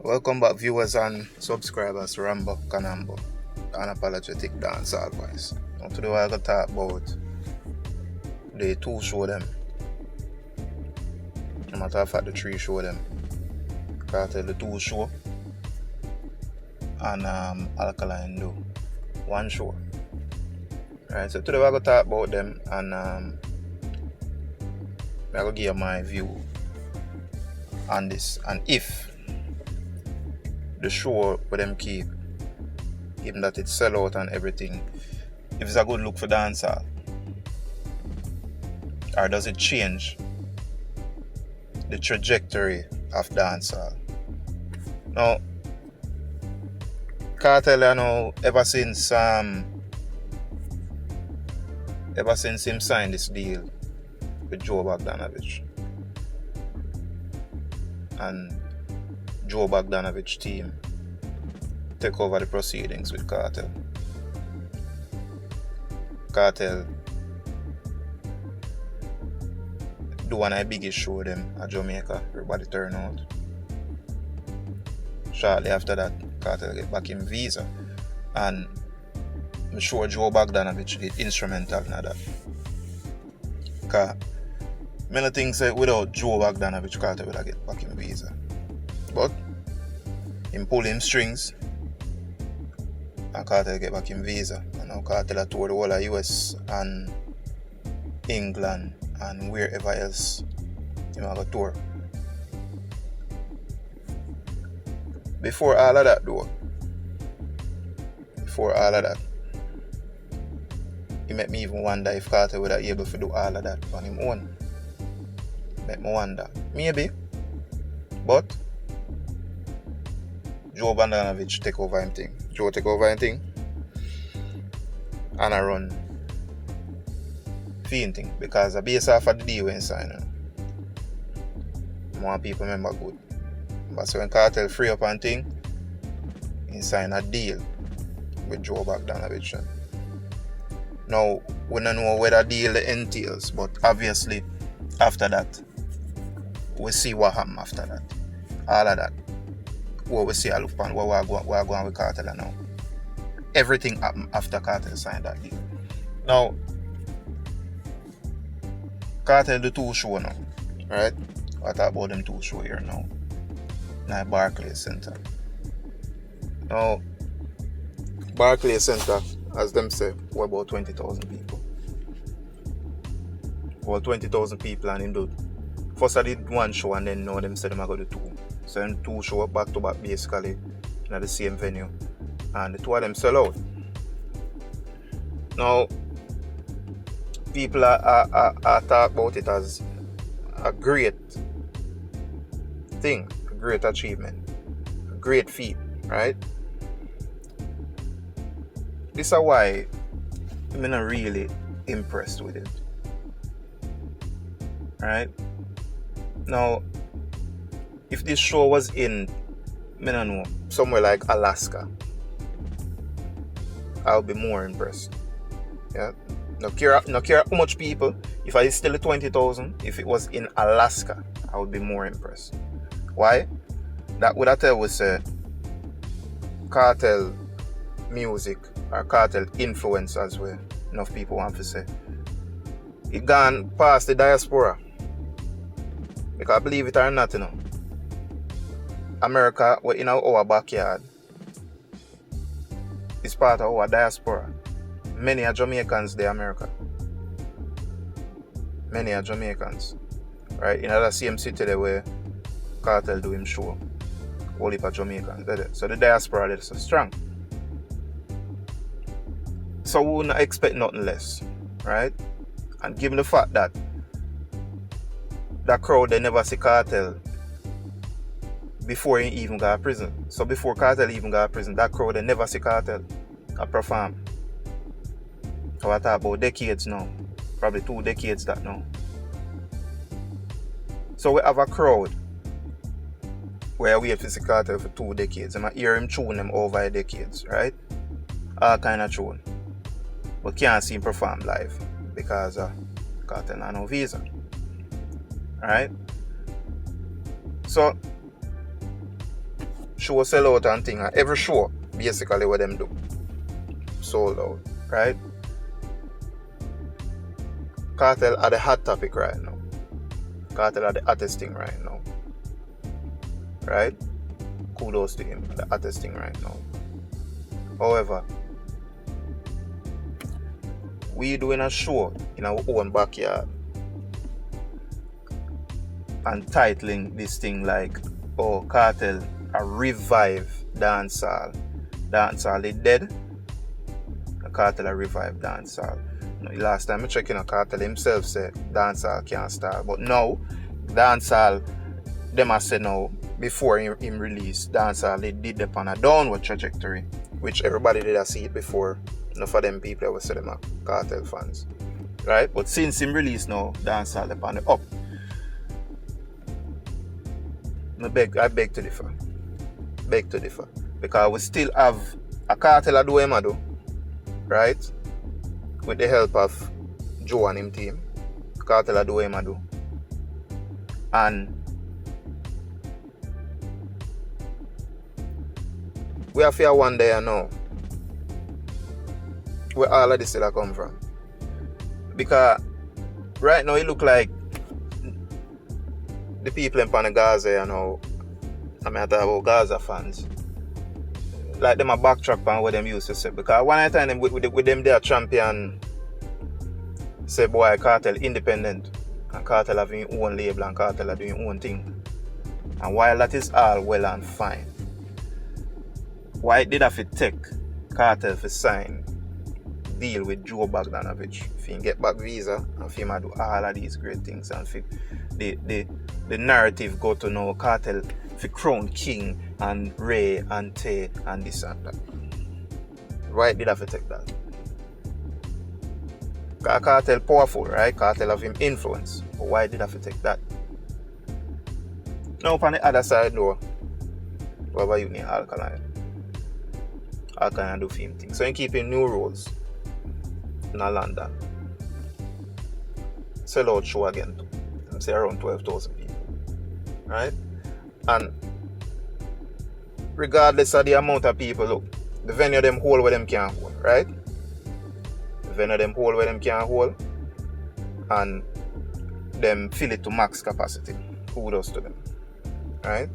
Welcome back, viewers and subscribers to RamboKanambo, Unapologetic Dancehall voice. Now today we're going to talk about the two show them. No matter of fact, the three show them. Kartel the two show and Alkaline do one show. Right, so today we're going to talk about them and I'm going to give you my view on this and if the show for them keep, given that it's sell out and everything, if it's a good look for dancehall, or does it change the trajectory of dancehall? Now, Kartel, you know, ever since him signed this deal with Bogdanovich and Bogdanovich team take over the proceedings with Kartel. Kartel do one of the biggest show them at Jamaica, everybody turn out. Shortly after that, Kartel get back in visa and I'm sure Bogdanovich did instrumental in that. Because many things say without Bogdanovich, Kartel would have get back in visa. But him pull him strings and Kartel get back in visa. And now Kartel tour the whole of US and England and wherever else he might go tour. Before all of that, it made me even wonder if Kartel would have able to do all of that on his own. Make me wonder. Maybe. But Bogdanovich take over him thing. Joe take over him thing. And I run fiend thing. Because I base off of the deal when sign. More people remember good. But so when Kartel free up and thing, he sign a deal with Bogdanovich. Now, we don't know where the deal entails, but obviously after that, we see what happens after that. All of that. What we see, I look upon what we're going with Kartel now. Everything happened after Kartel signed that deal. Now, Kartel the two show now, right? I talk about them two show here now. Now Barclays Center. Now, Barclays Center, as them say, were about 20,000 people. About 20,000 people and him do. First I did one show and then now them said them I got the two. So them two show back to back basically in the same venue. And the two of them sell out. Now people are talk about it as a great thing, a great achievement, a great feat, right? This is why I'm not really impressed with it. Right? Now, if this show was in, I don't know, somewhere like Alaska, I'll be more impressed. Yeah? No care how much people, if I still at 20,000, if it was in Alaska, I would be more impressed. Why? That would have tell us Kartel music or Kartel influence as well. Enough people want to say. It gone past the diaspora. Because believe it or not, America, we're in our backyard. It's part of our diaspora. Many are Jamaicans there, America. Many are Jamaicans. Right? In the same city there where Kartel do him show. Whole heap of Jamaicans. So the diaspora is so strong. So we wouldn't expect nothing less. Right? And given the fact that that crowd, they never see Kartel before he even got to prison. So before Kartel even got to prison, that crowd, they never see Kartel perform. So I talk about decades now. Probably 2 decades that now. So we have a crowd where we have to see Kartel for 2 decades. And I hear him tune them over decades, right? All kind of tune. But can't see him perform live because Kartel has no visa. Alright? So show sell out and thing, and every show basically what them do sold out, right? Kartel are the hot topic right now. Kartel are the hottest thing right now, right? Kudos to him, the hottest thing right now. However, we doing a show in our own backyard and titling this thing like, oh, Kartel a revive dancehall. Dancehall is dead. The Kartel a revive dancehall. Last time I checked, Kartel himself said dancehall can't start. But now, dancehall, them I said now, before him release, dancehall, they did upon a downward trajectory, which everybody did see it before. Enough of them people ever say them are Kartel fans. Right? But since him release now, dancehall upon the up. I beg to differ. Beg to differ. Because we still have a Kartel do him do, right? With the help of Joe and him team. Kartel do him do. And we have here one day now where all of this still come from. Because right now it look like the people in Gaza, you know, I mean I talk about Gaza fans, like them a backtrack on what them used to say. Because one time with them their champion say, boy, Kartel independent and Kartel having his own label and Kartel are doing his own thing. And while that is all well and fine, why did I take Kartel for sign deal with Joe Bogdanovich if he get back visa and for him do all of these great things and for the narrative go to know Kartel for crown king and Ray and Tay and this and that? Why did I take that? Kartel powerful, right? Kartel have him influence. But why did I take that? Now on the other side though, what about you need Alkaline? Alkaline do film things. So you keeping new rules in London. Sell out show again too. I'm say around 12,000 people. Right? And regardless of the amount of people, look, the venue them hold where them can hold, right? The venue them hold where them can hold and them fill it to max capacity. Kudos to them. Right?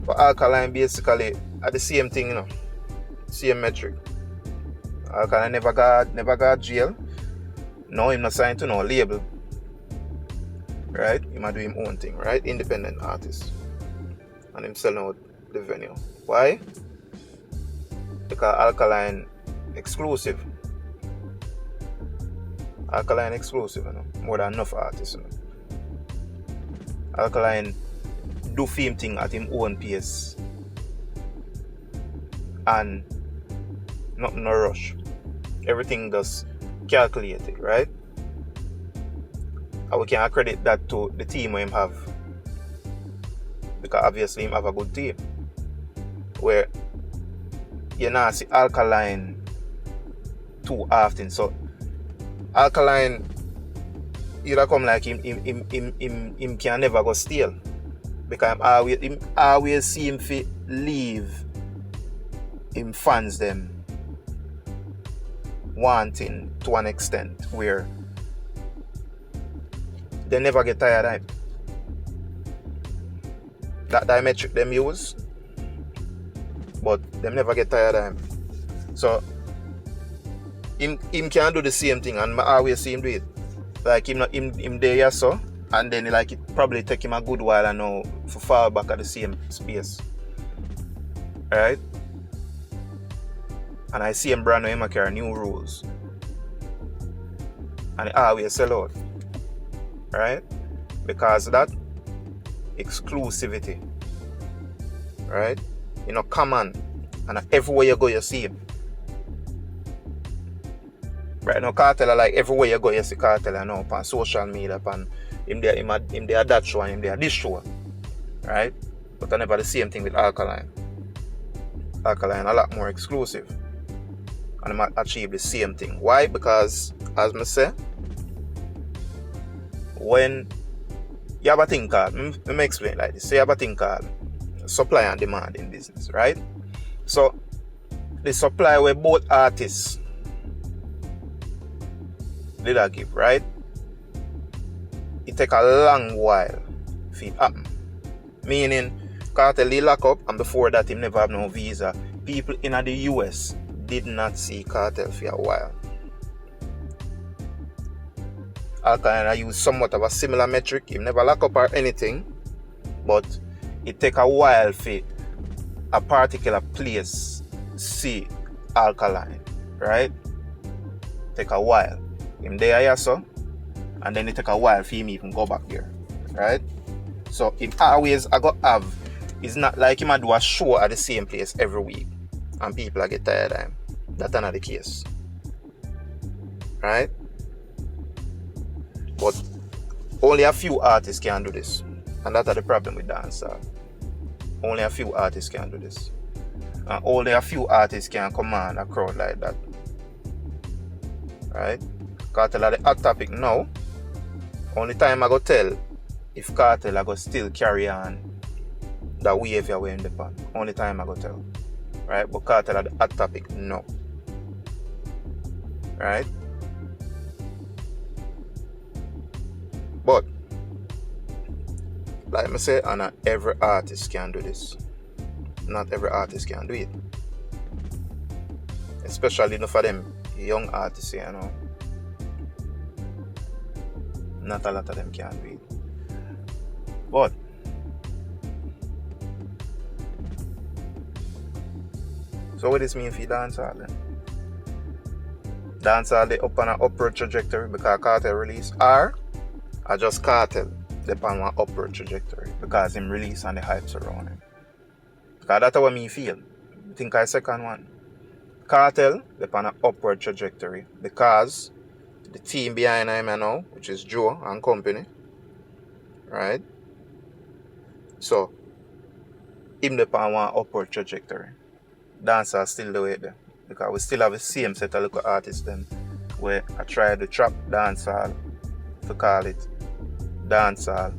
But Alkaline basically are the same thing, you know. Same metric. Alkaline never got jail. Now him not signed to no label. Right? He might do his own thing, right? Independent artist. And him selling out the venue. Why? Because Alkaline exclusive. Alkaline exclusive, you know. More than enough artists, you know. Alkaline do film thing at him own pace. And nothing no rush. Everything does calculated, right? And we can accredit that to the team we him have. Because obviously him have a good team. Where you not see Alkaline too often. So Alkaline either come like him can never go steal. Because him always see him fit leave him fans them wanting to an extent where they never get tired of him. That diametric them use, but them never get tired of him. So him can do the same thing, and I always see him do it. Like him there so, and then like it probably take him a good while and now to fall back at the same space. Alright? And I see him brand new him carry new rules. And it always sell out. Right? Because of that exclusivity. Right? You know, come on. And everywhere you go you see him. Right now Kartel like everywhere you go you see Kartel now on social media, on him there that show and him there this show. Right? But I never the same thing with Alkaline. Alkaline a lot more exclusive. And I might achieve the same thing. Why? Because as I say, when you have a thing called, let me explain like this. So you have a thing called supply and demand in business, right? So the supply where both artists did I give, right? It take a long while for it happen. Meaning, Kartel he lock up, and before that he never have no visa. People in the US did not see Kartel for a while. Alkaline I use somewhat of a similar metric. He never lock up or anything, but it take a while for a particular place see Alkaline, right? Take a while. Him there so, and then it take a while for him even go back there, right? So it always I got have. It's not like him a do a show at the same place every week and people are get tired of him. That's not the case, right? But only a few artists can do this, and that's the problem with dancehall. Only a few artists can do this, and only a few artists can command a crowd like that, right? Kartel are the hot topic now. Only time I go tell if Kartel I go still carry on that wave you're in the pan. Only time I go tell, right? But Kartel are the hot topic now, right? But like I say, not every artist can do this. Not every artist can do it, especially for them young artists, you know. Not a lot of them can do it. But so what does this mean for dancehall then? Dancehall they up on an upward trajectory because Kartel release, or just Kartel they on one upward trajectory because him release and the hypes around him. Because that's what me feel. I think I second one. Kartel they on an upward trajectory because the team behind him now, which is Joe and company, right? So him they on one upward trajectory. Dancehall still the way there because we still have the same set of local artists then where I try to trap dancehall to call it dancehall,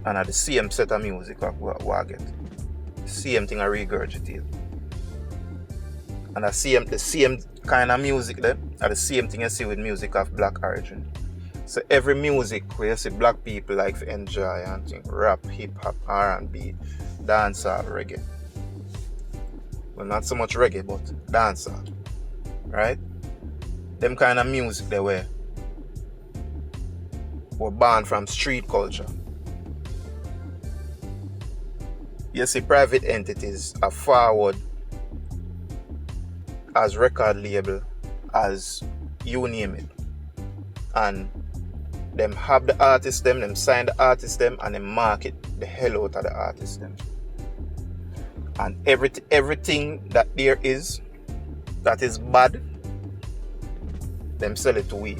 and at the same set of music what I get. Same thing I regurgitate. And the same kind of music there are the same thing you see with music of black origin. So every music where you see black people like to enjoy and think rap, hip hop, R&B, dancehall, reggae. Well, not so much reggae, but dancehall, right? Them kind of music they were born from street culture. You see, private entities are forward as record label, as you name it, and them have the artist them sign the artist them, and them market the hell out of the artist them. And everything that there is that is bad, them sell it to we.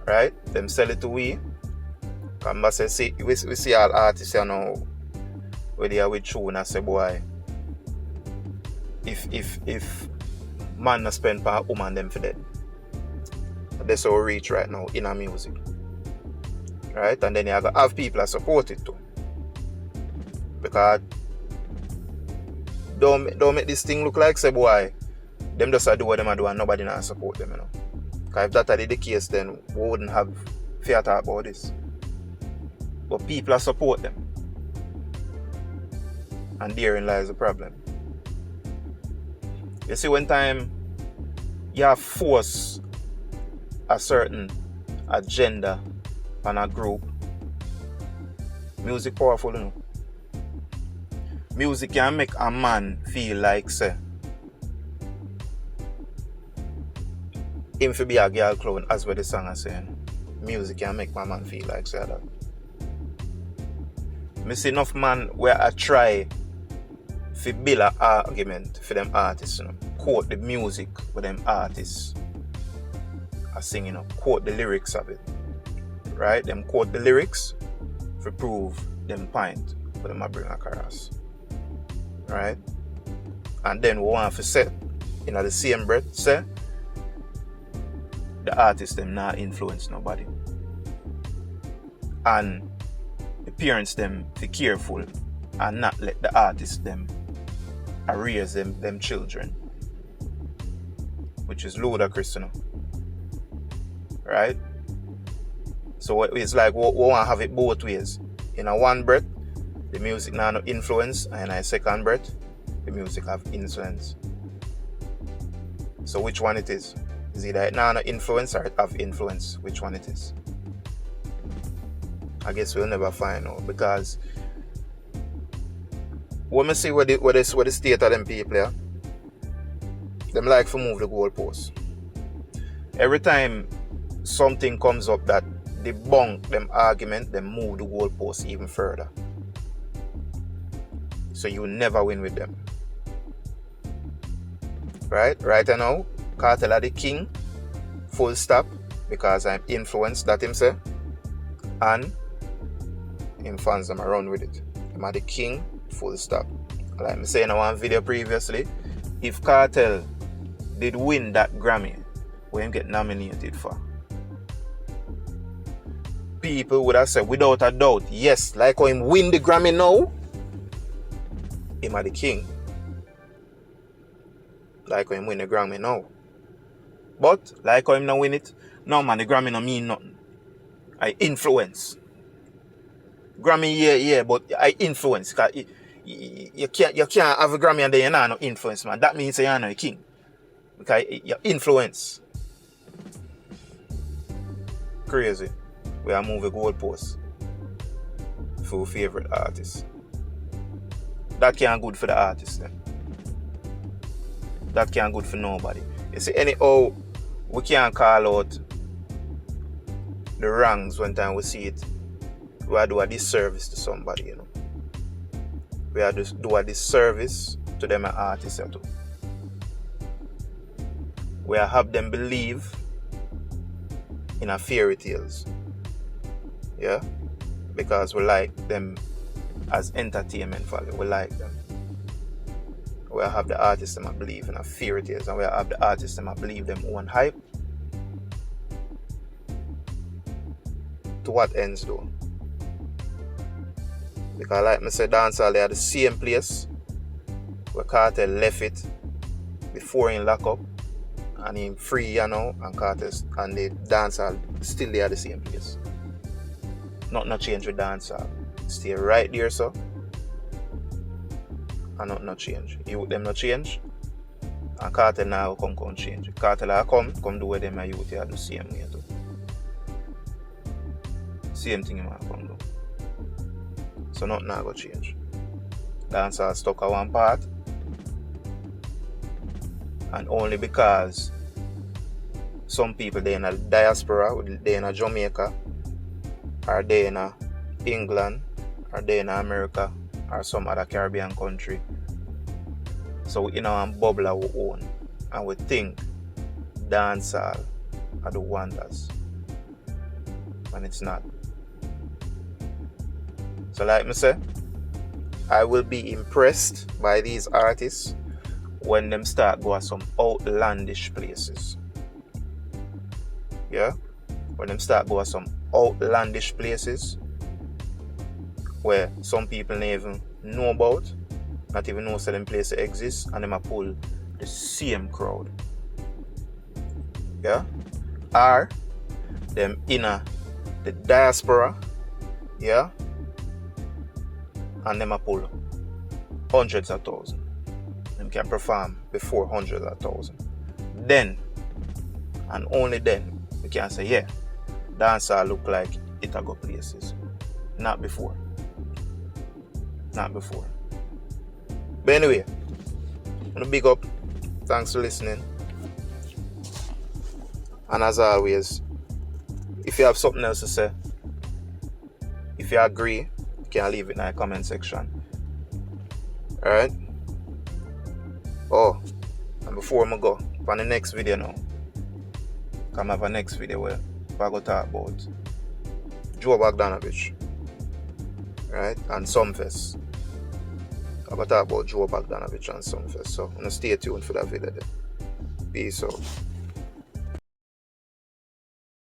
Right? Them sell it to we. Come back say, we see all artists you know where they are with tune and say, boy, if man not spend per woman them for dead. That's how reach right now in our music. Right? And then you have people that support it too. Because don't make this thing look like say boy, them just do what them do and nobody not support them, you know. Because if that had the case, then we wouldn't have fear talk about this. But people support them. And therein lies the problem. You see, when time you have force a certain agenda on a group, music powerful, you know. Music can make a man feel like say him to be a girl clown, as what the song is saying. Music can make my man feel like say that. I see enough man where I try to build an argument for them artists, you know. Quote the music for them artists are singing, you know. Quote the lyrics of it. Right? Them quote the lyrics to prove them point for them to bring a chorus. Right? And then we want to say in the same breath say the artist them not influence nobody. And the parents them be careful and not let the artists them raise them children, which is ludicrous, you know. Right? So it's like we want to have it both ways. In a one breath, the music now no influence, and in a second breath, the music have influence. So which one it is? Is it that now no influence or it have influence? Which one it is? I guess we'll never find out, because when we see what the state of them people, yeah, them like to move the goalposts. Every time something comes up that debunk them argument, them move the goalposts even further. So you never win with them. Right now, Kartel are the king, full stop, because I'm influenced, that him say, and him fans them around with it. I'm the king, full stop. Like I said in one video previously, if Kartel did win that Grammy, what him get nominated for, people would have said without a doubt, yes, like how him win the Grammy now, him are the king. Like how him win the Grammy now. But like how him not win it, no man, the Grammy no mean nothing. I influence. Grammy, yeah, but I influence. Cause you can't have a Grammy and then you not no influence, man. That means you're not a king. Because you influence. Crazy. We are moving goalposts for favorite artists. That can't good for the artist then. That can't good for nobody. You see, anyhow, we can't call out the wrongs when time we see it. We are do a disservice to somebody, you know. We are just do a disservice to them as artists too. We are have them believe in a fairy tales. Yeah? Because we like them as entertainment value. We like them. We have the artists that believe in a fairy tales, and we have the artists that believe them own hype. To what ends though? Because like I said, Dancehall, they are the same place where Kartel left it before he lock up, and he free, you know, and Kartel and the Dancehall still they are the same place. Nothing no change with Dancehall. Stay right there, so. And nothing no change. You with them no change. And Kartel now come change. Kartel come do with them and you with them the same way too. Same thing you might come do. So nothing now go change. Dancehall stuck at one part. And only because some people they in a diaspora, they in a Jamaica, or they in a England, or they in America, or some other Caribbean country. So we in our bubble our own, and we think dancehall are the wonders, and it's not. So like me say, I will be impressed by these artists when them start go to some outlandish places. Yeah? When them start go to some outlandish places where some people don't even know about, not even know certain places exist, and them a pull the same crowd. Yeah? Or them inner the diaspora, yeah? And them a pull hundreds of thousands. Them can perform before hundreds of thousands. Then, and only then, we can say, yeah, dancehall look like it a go places. Not before. Not before. But anyway, I'm gonna big up. Thanks for listening. And as always, if you have something else to say, if you agree, you can leave it in the comment section. Alright? Oh, and before I go, for the next video now, come have a next video where I go talk about Bogdanovich, right? And Sumfest. I go talk about Bogdanovich and Sumfest. So stay tuned for that video. Peace out.